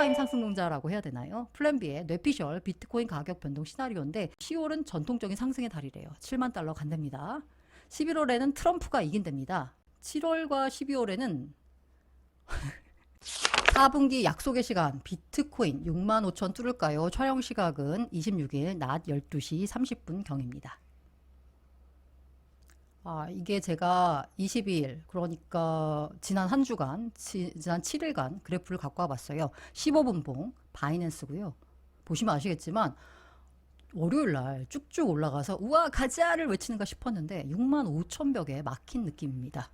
리얼타임 상승론자라고 해야 되나요? 플랜 B의 뇌피셜 비트코인 가격 변동 시나리오인데 10월은 전통적인 상승의 달이래요. 7만 달러 간답니다. 11월에는 트럼프가 이긴답니다. 7월과 12월에는 4분기 약속의 시간 비트코인 6만 5천 뚫을까요? 촬영 시각은 26일 낮 12시 30분 경입니다. 이게 제가 22일, 그러니까 지난 한 주간, 지난 7일간 그래프를 갖고 와봤어요. 15분봉 바이낸스고요. 보시면 아시겠지만 월요일 날 쭉쭉 올라가서 우와 가자를 외치는가 싶었는데 6만 5천 벽에 막힌 느낌입니다.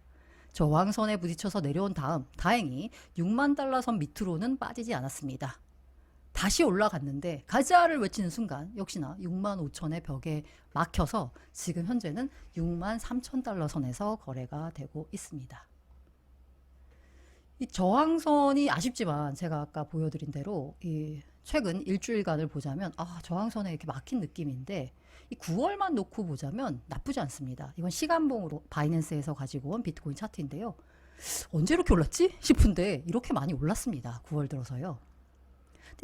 저항선에 부딪혀서 내려온 다음 다행히 6만 달러 선 밑으로는 빠지지 않았습니다. 다시 올라갔는데 가자를 외치는 순간 역시나 6만 5천의 벽에 막혀서 지금 현재는 6만 3천 달러 선에서 거래가 되고 있습니다. 이 저항선이 아쉽지만 제가 아까 보여드린 대로 이 최근 일주일간을 보자면 저항선에 이렇게 막힌 느낌인데 이 9월만 놓고 보자면 나쁘지 않습니다. 이건 시간봉으로 바이낸스에서 가지고 온 비트코인 차트인데요. 언제 이렇게 올랐지 싶은데 이렇게 많이 올랐습니다. 9월 들어서요.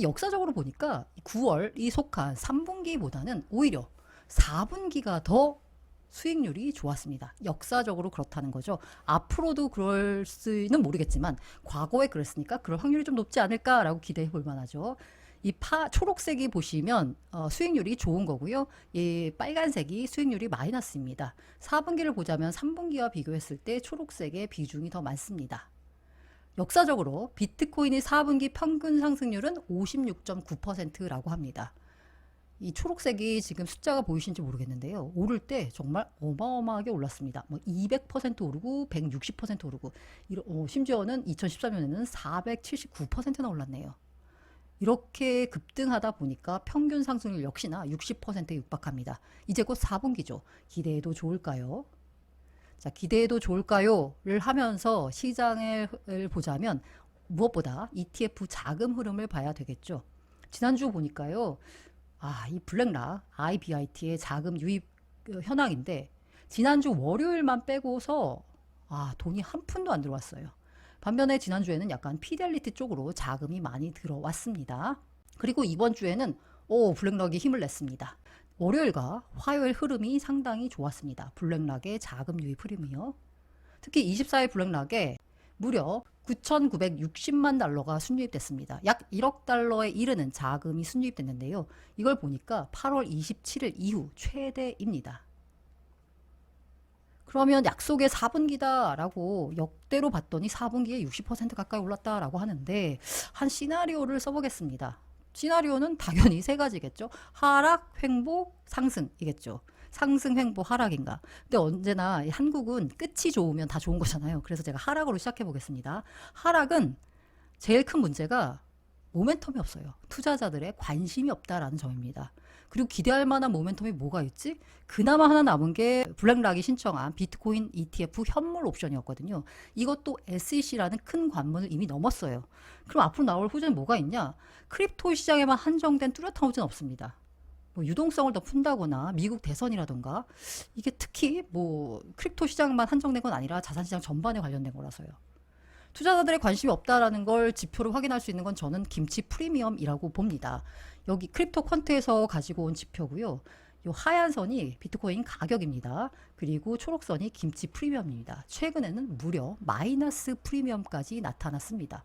역사적으로 보니까 9월이 속한 3분기보다는 오히려 4분기가 더 수익률이 좋았습니다. 역사적으로 그렇다는 거죠. 앞으로도 그럴 수는 모르겠지만 과거에 그랬으니까 그럴 확률이 좀 높지 않을까라고 기대해 볼 만하죠. 이 초록색이 보시면 수익률이 좋은 거고요. 이 빨간색이 수익률이 마이너스입니다. 4분기를 보자면 3분기와 비교했을 때 초록색의 비중이 더 많습니다. 역사적으로 비트코인의 4분기 평균 상승률은 56.9%라고 합니다. 이 초록색이 지금 숫자가 보이신지 모르겠는데요. 오를 때 정말 어마어마하게 올랐습니다. 200% 오르고 160% 오르고 심지어는 2013년에는 479%나 올랐네요. 이렇게 급등하다 보니까 평균 상승률 역시나 60%에 육박합니다. 이제 곧 4분기죠. 기대해도 좋을까요? 자, 기대해도 좋을까요?를 하면서 시장을 보자면 무엇보다 ETF 자금 흐름을 봐야 되겠죠. 지난주 보니까요. 이 블랙락 IBIT의 자금 유입 현황인데 지난주 월요일만 빼고서 돈이 한 푼도 안 들어왔어요. 반면에 지난주에는 약간 피델리티 쪽으로 자금이 많이 들어왔습니다. 그리고 이번 주에는 블랙락이 힘을 냈습니다. 월요일과 화요일 흐름이 상당히 좋았습니다. 블랙락의 자금 유입 흐름이요. 특히 24일 블랙락에 무려 9,960만 달러가 순유입됐습니다. 약 1억 달러에 이르는 자금이 순유입됐는데요. 이걸 보니까 8월 27일 이후 최대입니다. 그러면 약속의 4분기다 라고 역대로 봤더니 4분기에 60% 가까이 올랐다라고 하는데 한 시나리오를 써보겠습니다. 시나리오는 당연히 세 가지겠죠. 하락, 횡보, 상승이겠죠. 상승, 횡보, 하락인가. 근데 언제나 한국은 끝이 좋으면 다 좋은 거잖아요. 그래서 제가 하락으로 시작해 보겠습니다. 하락은 제일 큰 문제가 모멘텀이 없어요. 투자자들의 관심이 없다라는 점입니다. 그리고 기대할 만한 모멘텀이 뭐가 있지? 그나마 하나 남은 게 블랙락이 신청한 비트코인 ETF 현물 옵션이었거든요. 이것도 SEC라는 큰 관문을 이미 넘었어요. 그럼 앞으로 나올 호재는 뭐가 있냐? 크립토 시장에만 한정된 뚜렷한 호재는 없습니다. 유동성을 더 푼다거나 미국 대선이라던가 이게 특히 크립토 시장만 한정된 건 아니라 자산시장 전반에 관련된 거라서요. 투자자들의 관심이 없다라는 걸 지표로 확인할 수 있는 건 저는 김치 프리미엄이라고 봅니다. 여기 크립토 퀀트에서 가지고 온 지표고요. 이 하얀 선이 비트코인 가격입니다. 그리고 초록선이 김치 프리미엄입니다. 최근에는 무려 마이너스 프리미엄까지 나타났습니다.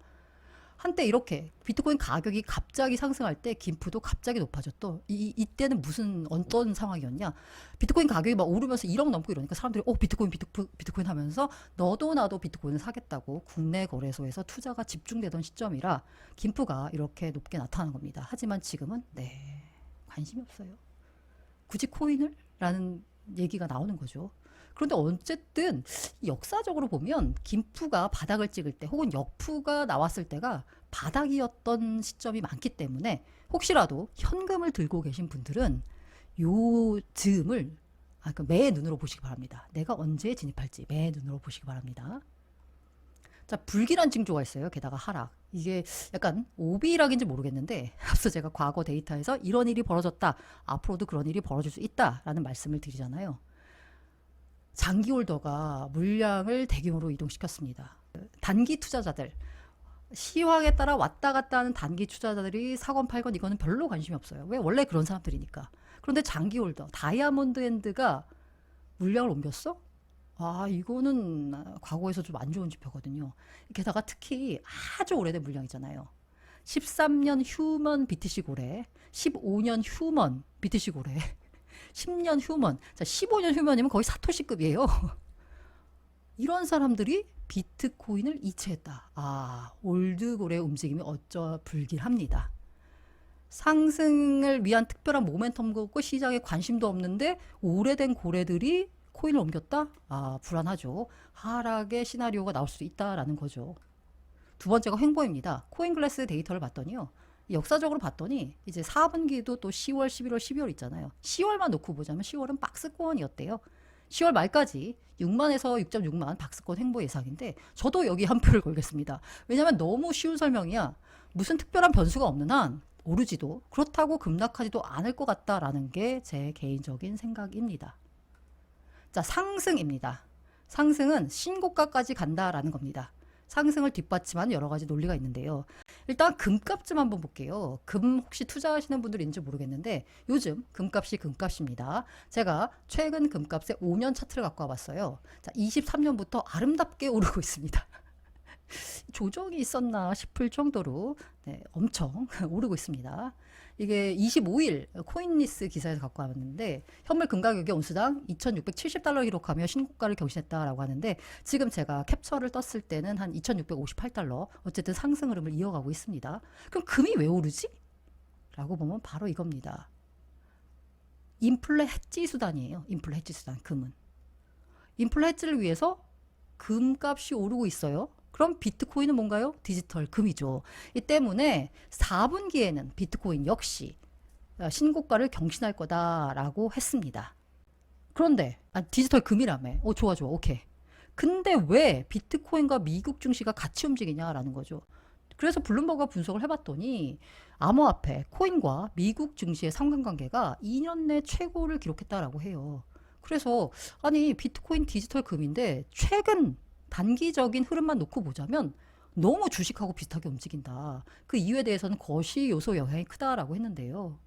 한때 이렇게 비트코인 가격이 갑자기 상승할 때 김프도 갑자기 높아졌죠. 이때는 어떤 상황이었냐? 비트코인 가격이 막 오르면서 1억 넘고 이러니까 사람들이 비트코인 하면서 너도 나도 비트코인을 사겠다고 국내 거래소에서 투자가 집중되던 시점이라 김프가 이렇게 높게 나타난 겁니다. 하지만 지금은 관심이 없어요. 굳이 코인을? 라는 얘기가 나오는 거죠. 그런데 어쨌든 역사적으로 보면 김프가 바닥을 찍을 때 혹은 역프가 나왔을 때가 바닥이었던 시점이 많기 때문에 혹시라도 현금을 들고 계신 분들은 요 즈음을 매의 눈으로 보시기 바랍니다. 내가 언제 진입할지 매의 눈으로 보시기 바랍니다. 자, 불길한 징조가 있어요. 게다가 하락. 이게 약간 오비락인지 모르겠는데 앞서 제가 과거 데이터에서 이런 일이 벌어졌다. 앞으로도 그런 일이 벌어질 수 있다라는 말씀을 드리잖아요. 장기 홀더가 물량을 대규모로 이동시켰습니다. 단기 투자자들 시황에 따라 왔다 갔다 하는 단기 투자자들이 사건 팔건 이거는 별로 관심이 없어요. 왜? 원래 그런 사람들이니까. 그런데 장기 홀더 다이아몬드 핸드가 물량을 옮겼어? 아, 이거는 과거에서 좀 안 좋은 지표거든요. 게다가 특히 아주 오래된 물량이잖아요. 13년 휴먼 BTC 고래, 15년 휴먼 BTC 고래, 10년 휴먼. 자, 15년 휴먼이면 거의 사토시급이에요. 이런 사람들이 비트코인을 이체했다. 아, 올드고래의 움직임이 어쩌 불길합니다. 상승을 위한 특별한 모멘텀도 없고 시장에 관심도 없는데 오래된 고래들이 코인을 옮겼다? 아, 불안하죠. 하락의 시나리오가 나올 수도 있다라는 거죠. 두 번째가 횡보입니다. 코인글래스 데이터를 봤더니요. 역사적으로 봤더니 이제 4분기도 또 10월, 11월, 12월 있잖아요. 10월만 놓고 보자면 10월은 박스권이었대요. 10월 말까지 6만에서 6.6만 박스권 횡보 예상인데 저도 여기 한 표를 걸겠습니다. 왜냐면 너무 쉬운 설명이야. 무슨 특별한 변수가 없는 한 오르지도 그렇다고 급락하지도 않을 것 같다라는 게 제 개인적인 생각입니다. 자, 상승입니다. 상승은 신고가까지 간다라는 겁니다. 상승을 뒷받침하는 여러 가지 논리가 있는데요. 일단 금값 좀 한번 볼게요. 금 혹시 투자하시는 분들인지 모르겠는데 요즘 금값이 금값입니다. 제가 최근 금값의 5년 차트를 갖고 와봤어요. 자, 23년부터 아름답게 오르고 있습니다. 조정이 있었나 싶을 정도로 네, 엄청 오르고 있습니다. 이게 25일 코인리스 기사에서 갖고 왔는데 현물 금 가격이 온수당 2,670달러 기록하며 신고가를 경신했다라고 하는데 지금 제가 캡처를 떴을 때는 한 2,658달러 어쨌든 상승 흐름을 이어가고 있습니다. 그럼 금이 왜 오르지? 라고 보면 바로 이겁니다. 인플레 해지 수단이에요. 인플레 해지 수단 금은. 인플레 해지를 위해서 금값이 오르고 있어요. 그럼 비트코인은 뭔가요? 디지털 금이죠. 이 때문에 4분기에는 비트코인 역시 신고가를 경신할 거다라고 했습니다. 그런데 디지털 금이라며. 좋아 좋아 오케이. 근데 왜 비트코인과 미국 증시가 같이 움직이냐라는 거죠. 그래서 블룸버그가 분석을 해봤더니 암호화폐 코인과 미국 증시의 상관관계가 2년 내 최고를 기록했다라고 해요. 그래서 아니 비트코인 디지털 금인데 최근 단기적인 흐름만 놓고 보자면 너무 주식하고 비슷하게 움직인다. 그 이유에 대해서는 거시 요소 영향이 크다라고 했는데요.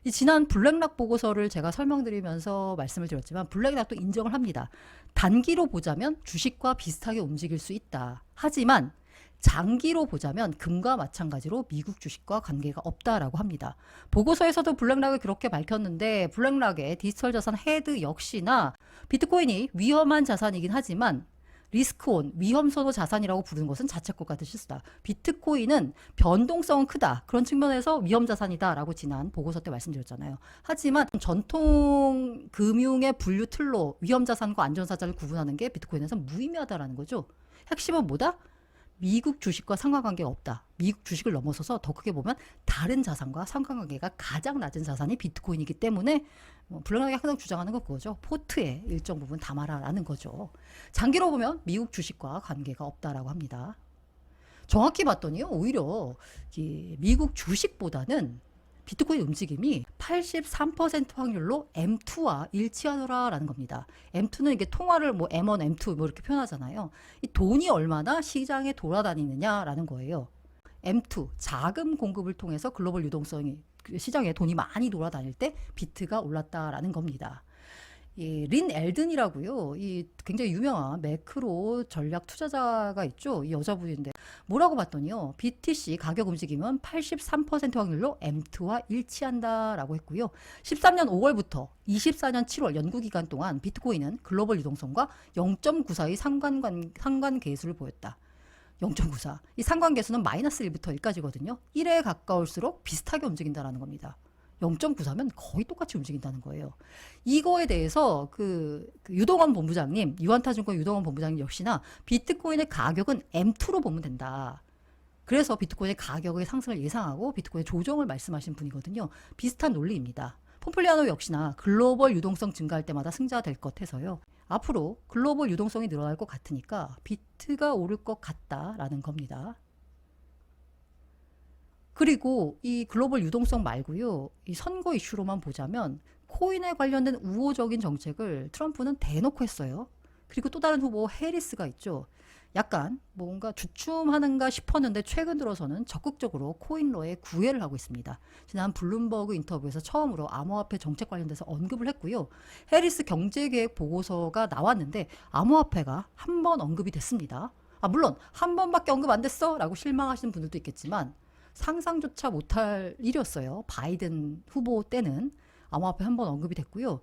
이 지난 블랙락 보고서를 제가 설명드리면서 말씀을 드렸지만 블랙락도 인정을 합니다. 단기로 보자면 주식과 비슷하게 움직일 수 있다. 하지만 장기로 보자면 금과 마찬가지로 미국 주식과 관계가 없다라고 합니다. 보고서에서도 블랙락을 그렇게 밝혔는데 블랙락의 디지털 자산 헤드 역시나 비트코인이 위험한 자산이긴 하지만 리스크온, 위험선호 자산이라고 부르는 것은 자책과 같은 실수다. 비트코인은 변동성은 크다. 그런 측면에서 위험자산이다라고 지난 보고서 때 말씀드렸잖아요. 하지만 전통 금융의 분류 틀로 위험자산과 안전자산을 구분하는 게 비트코인에서 무의미하다라는 거죠. 핵심은 뭐다? 미국 주식과 상관관계가 없다. 미국 주식을 넘어서서 더 크게 보면 다른 자산과 상관관계가 가장 낮은 자산이 비트코인이기 때문에 블랙락이 항상 주장하는 건 그거죠. 포트에 일정 부분 담아라라는 거죠. 장기로 보면 미국 주식과 관계가 없다라고 합니다. 정확히 봤더니요. 오히려 미국 주식보다는 비트코인 움직임이 83% 확률로 M2와 일치하더라라는 겁니다. M2는 이게 통화를 뭐 M1, M2 뭐 이렇게 표현하잖아요. 이 돈이 얼마나 시장에 돌아다니느냐라는 거예요. M2 자금 공급을 통해서 글로벌 유동성이 시장에 돈이 많이 돌아다닐 때 비트가 올랐다라는 겁니다. 린 엘든이라고요. 이 굉장히 유명한 매크로 전략 투자자가 있죠. 이 여자분인데 뭐라고 봤더니요. BTC 가격 움직임은 83% 확률로 M2와 일치한다라고 했고요. 13년 5월부터 24년 7월 연구 기간 동안 비트코인은 글로벌 유동성과 0.94의 상관계수를 보였다. 0.94. 이 상관계수는 마이너스 1부터 1까지거든요. 1에 가까울수록 비슷하게 움직인다라는 겁니다. 0.94면 거의 똑같이 움직인다는 거예요. 이거에 대해서 유동원 본부장님, 유한타증권 유동원 본부장님 역시나 비트코인의 가격은 M2로 보면 된다. 그래서 비트코인의 가격의 상승을 예상하고 비트코인의 조정을 말씀하신 분이거든요. 비슷한 논리입니다. 폼플리아노 역시나 글로벌 유동성 증가할 때마다 승자가 될 것 해서요. 앞으로 글로벌 유동성이 늘어날 것 같으니까 비트가 오를 것 같다라는 겁니다. 그리고 이 글로벌 유동성 말고요. 이 선거 이슈로만 보자면 코인에 관련된 우호적인 정책을 트럼프는 대놓고 했어요. 그리고 또 다른 후보 해리스가 있죠. 약간 뭔가 주춤하는가 싶었는데 최근 들어서는 적극적으로 코인러에 구애를 하고 있습니다. 지난 블룸버그 인터뷰에서 처음으로 암호화폐 정책 관련돼서 언급을 했고요. 해리스 경제계획 보고서가 나왔는데 암호화폐가 한 번 언급이 됐습니다. 물론 한 번밖에 언급 안 됐어 라고 실망하시는 분들도 있겠지만 상상조차 못할 일이었어요. 바이든 후보 때는 암호화폐 한 번 언급이 됐고요.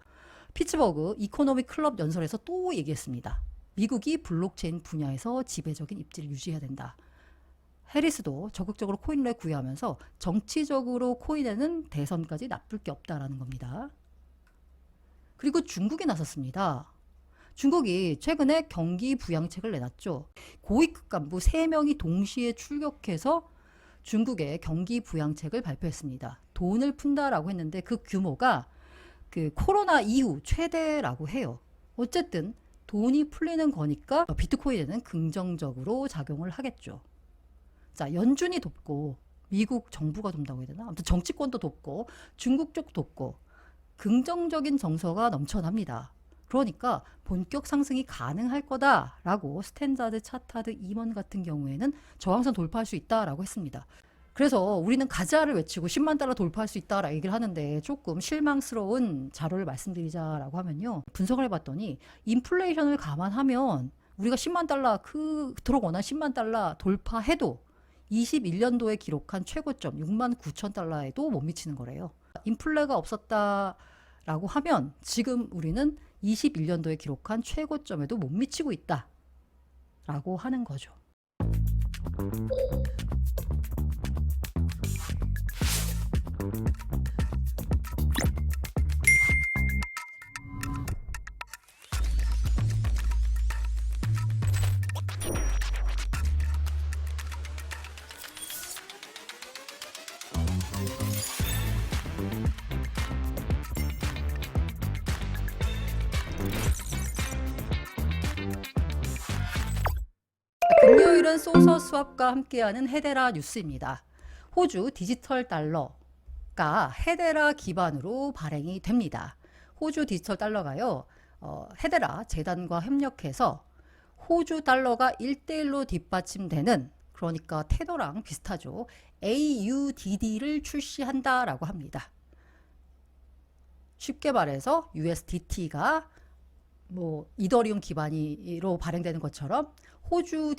피츠버그 이코노미 클럽 연설에서 또 얘기했습니다. 미국이 블록체인 분야에서 지배적인 입지를 유지해야 된다. 해리스도 적극적으로 코인러에 구애하면서 정치적으로 코인에는 대선까지 나쁠 게 없다라는 겁니다. 그리고 중국이 나섰습니다. 중국이 최근에 경기 부양책을 내놨죠. 고위급 간부 3명이 동시에 출격해서 중국의 경기 부양책을 발표했습니다. 돈을 푼다라고 했는데 그 규모가 그 코로나 이후 최대라고 해요. 어쨌든 돈이 풀리는 거니까 비트코인에는 긍정적으로 작용을 하겠죠. 자, 연준이 돕고 미국 정부가 돕는다고 해야 되나? 아무튼 정치권도 돕고 중국 쪽 돕고 긍정적인 정서가 넘쳐납니다. 그러니까 본격 상승이 가능할 거다라고 스탠다드 차타드 임원 같은 경우에는 저항선 돌파할 수 있다라고 했습니다. 그래서 우리는 가자를 외치고 10만 달러 돌파할 수 있다라고 얘기를 하는데 조금 실망스러운 자료를 말씀드리자라고 하면요. 분석을 해봤더니 인플레이션을 감안하면 우리가 10만 달러 그토록 원한 10만 달러 돌파해도 21년도에 기록한 최고점 6만 9천 달러에도 못 미치는 거래요. 인플레가 없었다라고 하면 지금 우리는 21년도에 기록한 최고점에도 못 미치고 있다라고 하는 거죠. 금요일은 소서 수합과 함께하는 헤데라 뉴스입니다. 호주 디지털 달러가 헤데라 기반으로 발행이 됩니다. 호주 디지털 달러가요. 헤데라 재단과 협력해서 호주 달러가 1대1로 뒷받침되는, 그러니까 테더랑 비슷하죠. AUDD를 출시한다라고 합니다. 쉽게 말해서 USDT가 뭐 이더리움 기반으로 발행되는 것처럼 호주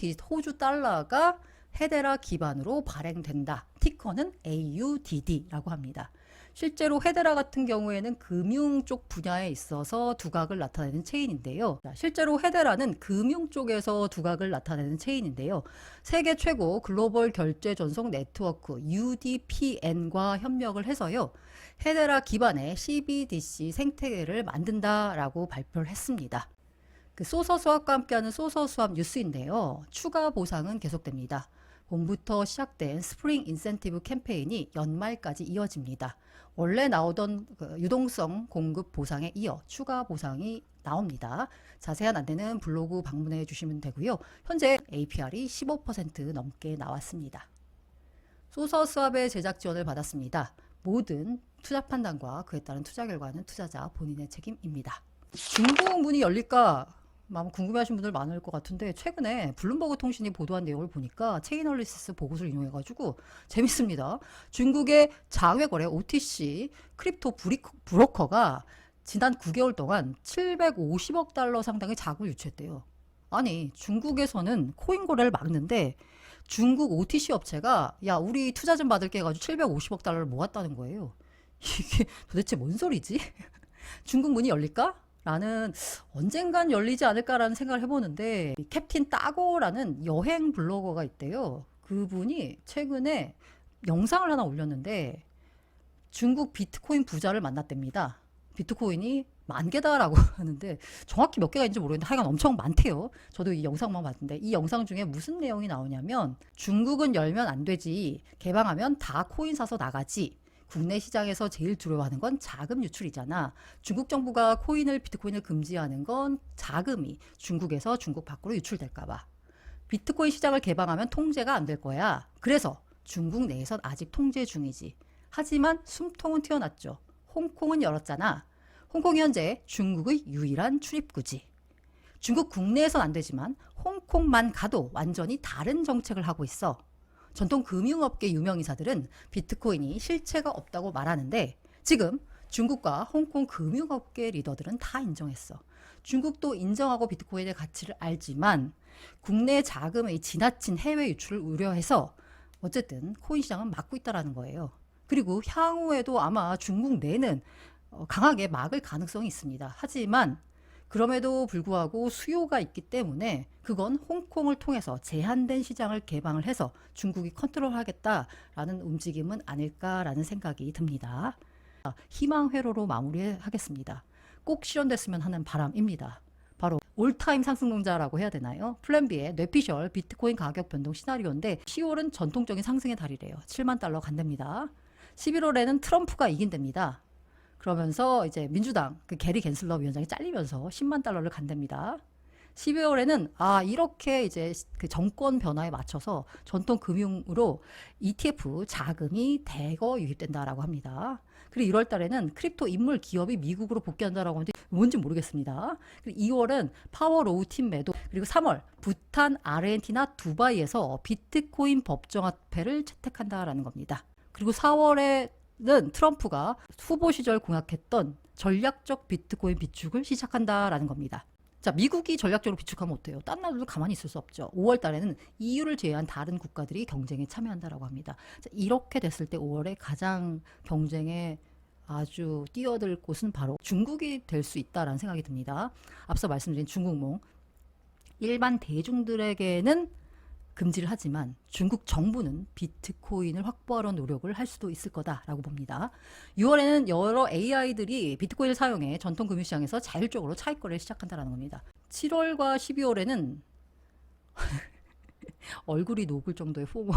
달러가 헤데라 기반으로 발행된다. 티커는 AUDD라고 합니다. 실제로 헤데라 같은 경우에는 금융 쪽 분야에 있어서 두각을 나타내는 체인인데요. 실제로 헤데라는 금융 쪽에서 두각을 나타내는 체인인데요. 세계 최고 글로벌 결제 전송 네트워크 UDPN과 협력을 해서요. 헤데라 기반의 CBDC 생태계를 만든다라고 발표를 했습니다. 그 소서 수합과 함께하는 소서 수합 뉴스인데요. 추가 보상은 계속됩니다. 봄부터 시작된 스프링 인센티브 캠페인이 연말까지 이어집니다. 원래 나오던 유동성 공급 보상에 이어 추가 보상이 나옵니다. 자세한 안내는 블로그 방문해 주시면 되고요. 현재 APR이 15% 넘게 나왔습니다. 소서 수합의 제작 지원을 받았습니다. 모든 투자 판단과 그에 따른 투자 결과는 투자자 본인의 책임입니다. 중국 문이 열릴까? 궁금해하시는 분들 많을 것 같은데 최근에 블룸버그 통신이 보도한 내용을 보니까 체인얼리시스 보고서를 인용해가지고 재밌습니다. 중국의 자회거래 OTC 크립토 브로커가 지난 9개월 동안 750억 달러 상당의 자금을 유치했대요. 아니 중국에서는 코인 거래를 막는데 중국 OTC 업체가 야 우리 투자 좀 받을게 해가지고 750억 달러를 모았다는 거예요. 이게 도대체 뭔 소리지? 중국 문이 열릴까? 라는 언젠간 열리지 않을까라는 생각을 해보는데 캡틴 따고라는 여행 블로거가 있대요. 그분이 최근에 영상을 하나 올렸는데 중국 비트코인 부자를 만났답니다. 비트코인이 10,000개다라고 하는데 정확히 몇 개가 있는지 모르겠는데 하여간 엄청 많대요. 저도 이 영상만 봤는데 이 영상 중에 무슨 내용이 나오냐면 중국은 열면 안 되지, 개방하면 다 코인 사서 나가지, 국내 시장에서 제일 두려워하는 건 자금 유출이잖아. 중국 정부가 비트코인을 금지하는 건 자금이 중국에서 중국 밖으로 유출될까봐. 비트코인 시장을 개방하면 통제가 안 될 거야. 그래서 중국 내에선 아직 통제 중이지. 하지만 숨통은 튀어났죠. 홍콩은 열었잖아. 홍콩이 현재 중국의 유일한 출입구지. 중국 국내에선 안 되지만 홍콩만 가도 완전히 다른 정책을 하고 있어. 전통 금융업계 유명인사들은 비트코인이 실체가 없다고 말하는데 지금 중국과 홍콩 금융업계 리더들은 다 인정했어. 중국도 인정하고 비트코인의 가치를 알지만 국내 자금의 지나친 해외 유출을 우려해서 어쨌든 코인 시장은 막고 있다라는 거예요. 그리고 향후에도 아마 중국 내는 강하게 막을 가능성이 있습니다. 하지만 그럼에도 불구하고 수요가 있기 때문에 그건 홍콩을 통해서 제한된 시장을 개방을 해서 중국이 컨트롤하겠다라는 움직임은 아닐까라는 생각이 듭니다. 희망 회로로 마무리하겠습니다. 꼭 실현됐으면 하는 바람입니다. 바로 올타임 상승동자라고 해야 되나요? 플랜 B의 뇌피셜 비트코인 가격 변동 시나리오인데 10월은 전통적인 상승의 달이래요. 7만 달러 간답니다. 11월에는 트럼프가 이긴답니다. 그러면서 이제 민주당 그 게리 겐슬러 위원장이 잘리면서 10만 달러를 간답니다. 12월에는 이렇게 이제 그 정권 변화에 맞춰서 전통 금융으로 ETF 자금이 대거 유입된다라고 합니다. 그리고 1월 달에는 크립토 인물 기업이 미국으로 복귀한다라고 하는데 뭔지 모르겠습니다. 그리고 2월은 파워로우 팀 매도, 그리고 3월 부탄, 아르헨티나, 두바이에서 비트코인 법정화폐를 채택한다라는 겁니다. 그리고 4월에는 트럼프가 후보 시절 공약했던 전략적 비트코인 비축을 시작한다라는 겁니다. 자, 미국이 전략적으로 비축하면 어때요? 딴 나라도 가만히 있을 수 없죠. 5월 달에는 EU를 제외한 다른 국가들이 경쟁에 참여한다라고 합니다. 자, 이렇게 됐을 때 5월에 가장 경쟁에 아주 뛰어들 곳은 바로 중국이 될 수 있다라는 생각이 듭니다. 앞서 말씀드린 중국몽, 일반 대중들에게는 금지를 하지만 중국 정부는 비트코인을 확보하려 노력을 할 수도 있을 거다라고 봅니다. 6월에는 여러 AI들이 비트코인을 사용해 전통 금융시장에서 자율적으로 차익 거래를 시작한다는 겁니다. 7월과 12월에는 얼굴이 녹을 정도의 포모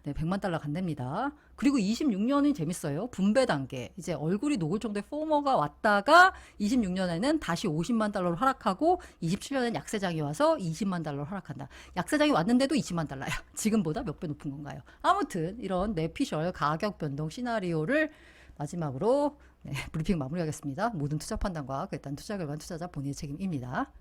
네, 100만 달러 간답니다. 그리고 26년이 재밌어요. 분배 단계. 이제 얼굴이 녹을 정도의 포머가 왔다가 26년에는 다시 50만 달러로 하락하고 27년에는 약세장이 와서 20만 달러로 하락한다. 약세장이 왔는데도 20만 달러야. 지금보다 몇 배 높은 건가요? 아무튼 이런 뇌피셜 가격 변동 시나리오를 마지막으로 브리핑 마무리하겠습니다. 모든 투자 판단과 그에 따른 투자 결과는 투자자 본인의 책임입니다.